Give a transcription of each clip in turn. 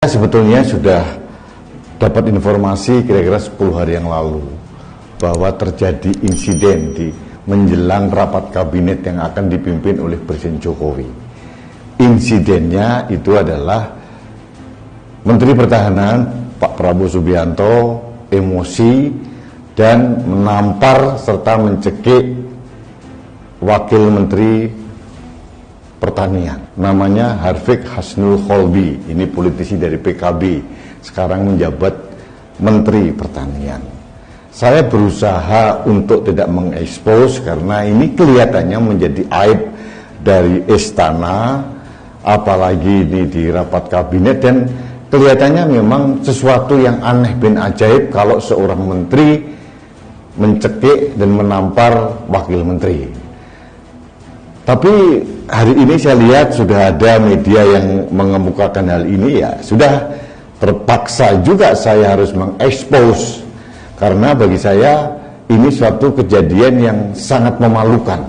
Sebetulnya sudah dapat informasi kira-kira 10 hari yang lalu bahwa terjadi insiden di menjelang rapat kabinet yang akan dipimpin oleh Presiden Jokowi. Insidennya itu adalah Menteri Pertahanan Pak Prabowo Subianto emosi dan menampar serta mencekik Wakil Menteri Pertanian, namanya Harfiq Hasnul Kholbi. Ini politisi dari PKB, sekarang menjabat Menteri Pertanian. Saya berusaha untuk tidak mengekspos karena ini kelihatannya menjadi aib dari istana, apalagi ini di rapat kabinet, dan kelihatannya memang sesuatu yang aneh bin ajaib kalau seorang menteri mencekik dan menampar wakil menteri. Tapi hari ini saya lihat sudah ada media yang mengemukakan hal ini, ya sudah terpaksa juga saya harus mengekspos karena bagi saya ini suatu kejadian yang sangat memalukan.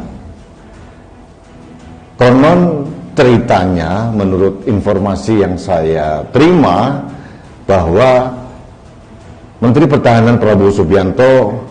Konon ceritanya menurut informasi yang saya terima bahwa Menteri Pertahanan Prabowo Subianto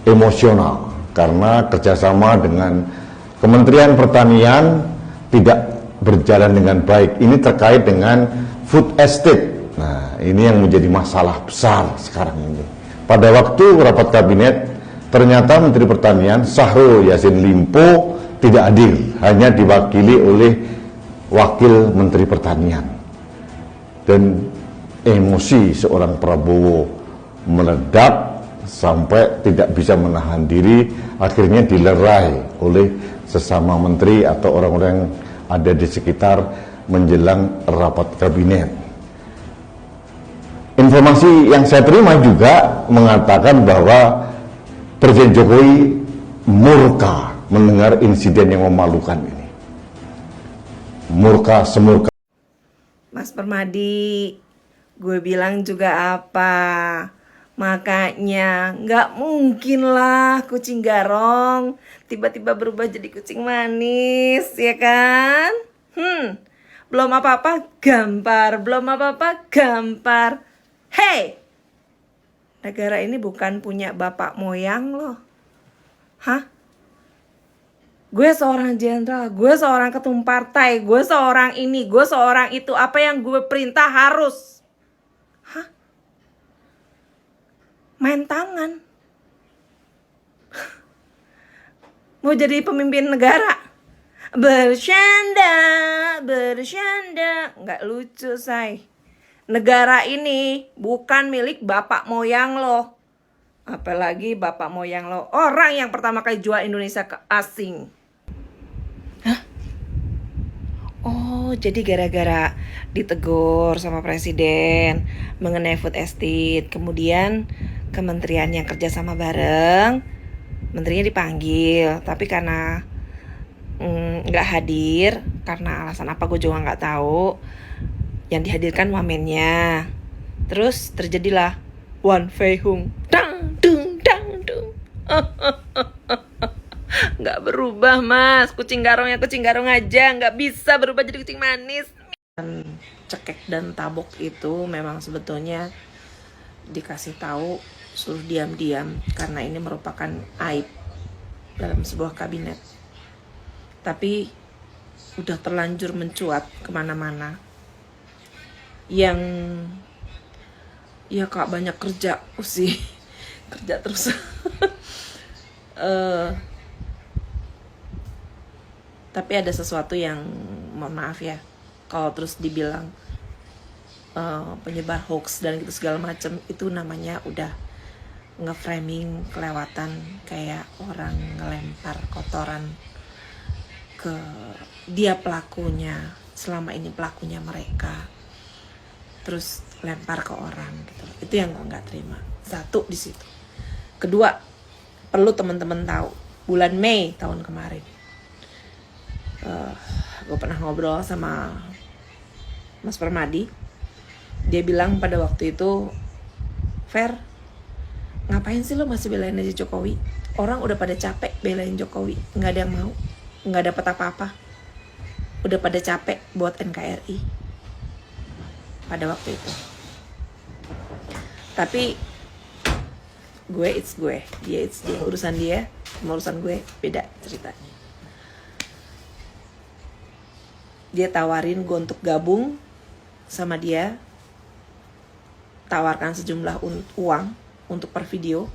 emosional karena kerjasama dengan Kementerian Pertanian tidak berjalan dengan baik. Ini terkait dengan food estate. Nah, ini yang menjadi masalah besar sekarang ini. Pada waktu rapat kabinet, ternyata Menteri Pertanian Syahrul Yassin Limpo tidak hadir, hanya diwakili oleh Wakil Menteri Pertanian. Dan emosi seorang Prabowo meledak sampai tidak bisa menahan diri, akhirnya dilerai oleh sesama menteri atau orang-orang yang ada di sekitar menjelang rapat kabinet. Informasi yang saya terima juga mengatakan bahwa Presiden Jokowi murka mendengar insiden yang memalukan ini. Murka semurka. Mas Permadi, gue bilang juga apa? Makanya nggak mungkin lah kucing garong tiba-tiba berubah jadi kucing manis, ya kan? Belum apa-apa gampar, belum apa-apa gampar. Hei, negara ini bukan punya bapak moyang loh. Hah? Gue seorang jenderal, gue seorang ketum partai, gue seorang ini, gue seorang itu. Apa yang gue perintah harus. Hah? Main tangan. Mau jadi pemimpin negara. Bercanda. Nggak lucu, say. Negara ini bukan milik bapak moyang lo. Apalagi bapak moyang lo orang yang pertama kali jual Indonesia ke asing. Hah? Oh, jadi gara-gara ditegur sama presiden mengenai food estate, kemudian kementerian yang kerja sama bareng, menterinya dipanggil, tapi karena nggak hadir, karena alasan apa gue juga nggak tahu. Yang dihadirkan wamennya. Terus terjadilah Wan Fei Hung, dang dung. Nggak berubah, mas. Kucing garong aja, nggak bisa berubah jadi kucing manis. Cekek dan tabok itu memang sebetulnya dikasih tahu suruh diam-diam karena ini merupakan aib dalam sebuah kabinet. Tapi udah terlanjur mencuat kemana-mana. Yang ya kak banyak kerja sih, kerja terus. Tapi ada sesuatu yang mohon maaf ya, kalau terus dibilang penyebar hoax dan gitu segala macam, itu namanya udah nge-framing kelewatan, kayak orang ngelempar kotoran ke dia pelakunya, selama ini pelakunya mereka, terus lempar ke orang gitu. Itu yang gue nggak terima. Satu di situ. Kedua, perlu teman-teman tahu, bulan Mei tahun kemarin, gue pernah ngobrol sama Mas Permadi. Dia bilang pada waktu itu, Fer, ngapain sih lo masih belain aja Jokowi? Orang udah pada capek belain Jokowi, nggak ada yang mau, nggak dapat apa-apa. Udah pada capek buat NKRI. pada waktu itu. Tapi gue it's gue, dia it's dia, urusan dia sama urusan gue beda ceritanya. Dia tawarin gue untuk gabung sama dia, tawarkan sejumlah uang untuk per video,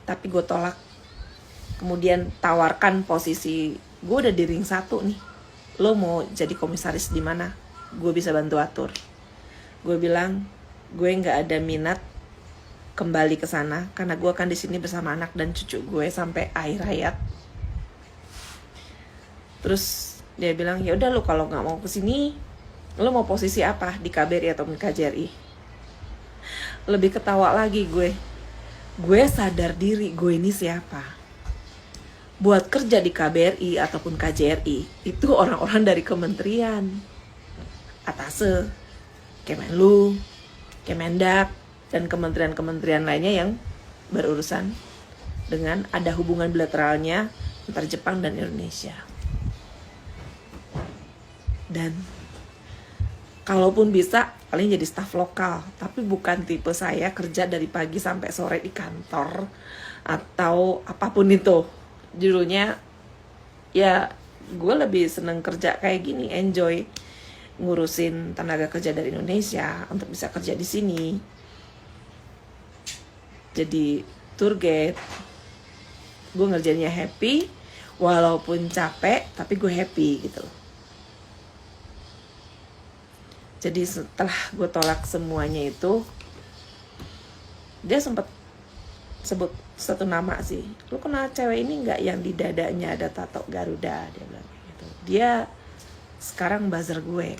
tapi gue tolak. Kemudian tawarkan posisi, gue udah di ring 1 nih, lo mau jadi komisaris di mana? Gue bisa bantu atur. Gue bilang gue nggak ada minat kembali ke sana karena gue akan di sini bersama anak dan cucu gue sampai akhir hayat. Terus dia bilang ya udah lo kalau nggak mau ke sini, lo mau posisi apa di KBRI atau di KJRI? Lebih ketawa lagi gue sadar diri gue ini siapa. Buat kerja di KBRI ataupun KJRI itu orang-orang dari kementerian, Atase, Kemenlu, Kemendak, dan kementerian-kementerian lainnya yang berurusan dengan ada hubungan bilateralnya antara Jepang dan Indonesia. Dan kalaupun bisa paling jadi staf lokal, tapi bukan tipe saya kerja dari pagi sampai sore di kantor atau apapun itu judulnya. Ya gue lebih seneng kerja kayak gini, enjoy ngurusin tenaga kerja dari Indonesia untuk bisa kerja di sini. Jadi tour guide, gue ngerjainnya happy, walaupun capek, tapi gue happy gitu loh. Jadi setelah gue tolak semuanya itu, dia sempat sebut satu nama sih. Lu kenal cewek ini nggak yang di dadanya ada tato Garuda? Dia bilang gitu. Dia sekarang buzzer gue.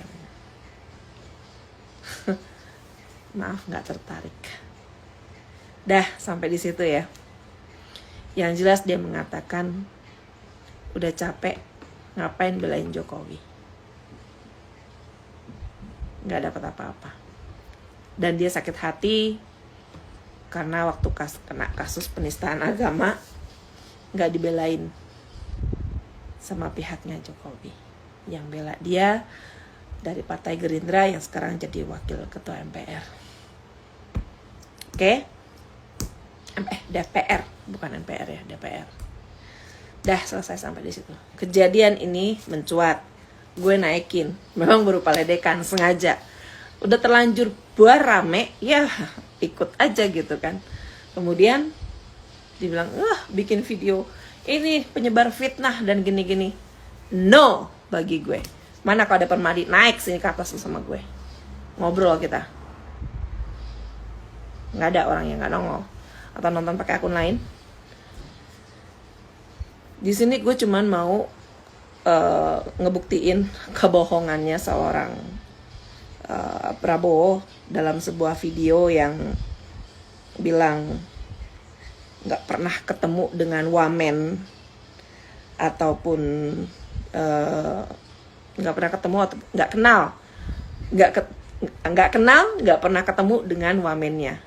Maaf, nggak tertarik. Dah sampai di situ ya. Yang jelas dia mengatakan udah capek, ngapain belain Jokowi? Nggak dapat apa-apa. Dan dia sakit hati karena waktu kena kasus penistaan agama nggak dibelain sama pihaknya Jokowi, yang bela dia dari Partai Gerindra yang sekarang jadi wakil ketua MPR. Oke? DPR, bukan MPR ya, DPR. Dah selesai sampai di situ. Kejadian ini mencuat, gue naikin, memang berupa ledekan sengaja. Udah terlanjur buar rame, ya ikut aja gitu kan. Kemudian dibilang, bikin video ini penyebar fitnah dan gini-gini. No, bagi gue. Mana kalau ada Permadi naik sini ke atas sama gue, ngobrol kita. Nggak ada orang yang nggak nongol atau nonton pakai akun lain. Di sini gue cuman mau ngebuktiin kebohongannya seorang Prabowo dalam sebuah video yang bilang nggak pernah ketemu dengan wamen ataupun nggak pernah ketemu atau nggak kenal, nggak pernah ketemu dengan wamennya.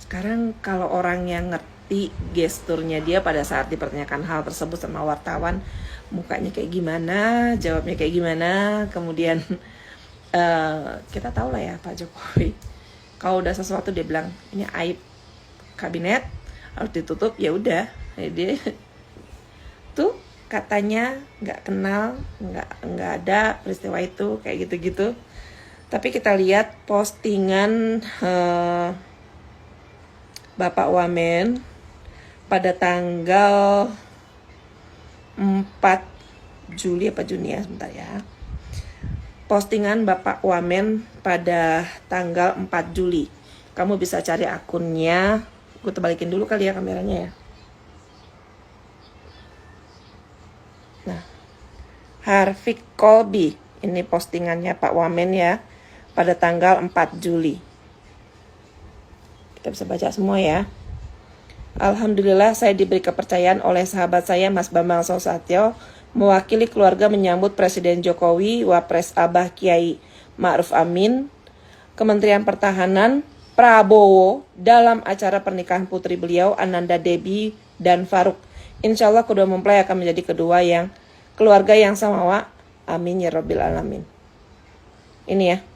Sekarang kalau orang yang ngerti gesturnya dia pada saat dipertanyakan hal tersebut sama wartawan, mukanya kayak gimana, jawabnya kayak gimana, kemudian kita tahu lah ya Pak Jokowi. Kalau udah sesuatu dia bilang ini aib kabinet harus ditutup, ya udah. Dia tuh katanya nggak kenal, nggak ada peristiwa itu kayak gitu-gitu. Tapi kita lihat postingan Bapak Wamen pada tanggal 4 Juli apa Juni ya, sebentar ya. Postingan Bapak Wamen pada tanggal 4 Juli. Kamu bisa cari akunnya. Gue terbalikin dulu kali ya kameranya ya. Nah, Harvik Kolbi. Ini postingannya Pak Wamen ya. Pada tanggal 4 Juli. Kita bisa baca semua ya. Alhamdulillah saya diberi kepercayaan oleh sahabat saya Mas Bambang Susatyo mewakili keluarga menyambut Presiden Jokowi, Wapres Abah Kiai Ma'ruf Amin, Kementerian Pertahanan, Prabowo dalam acara pernikahan putri beliau Ananda Debbie dan Faruk. Insya Allah kedua mempelai akan menjadi keluarga yang samawa. Amin ya Rabbil Alamin. ini ya.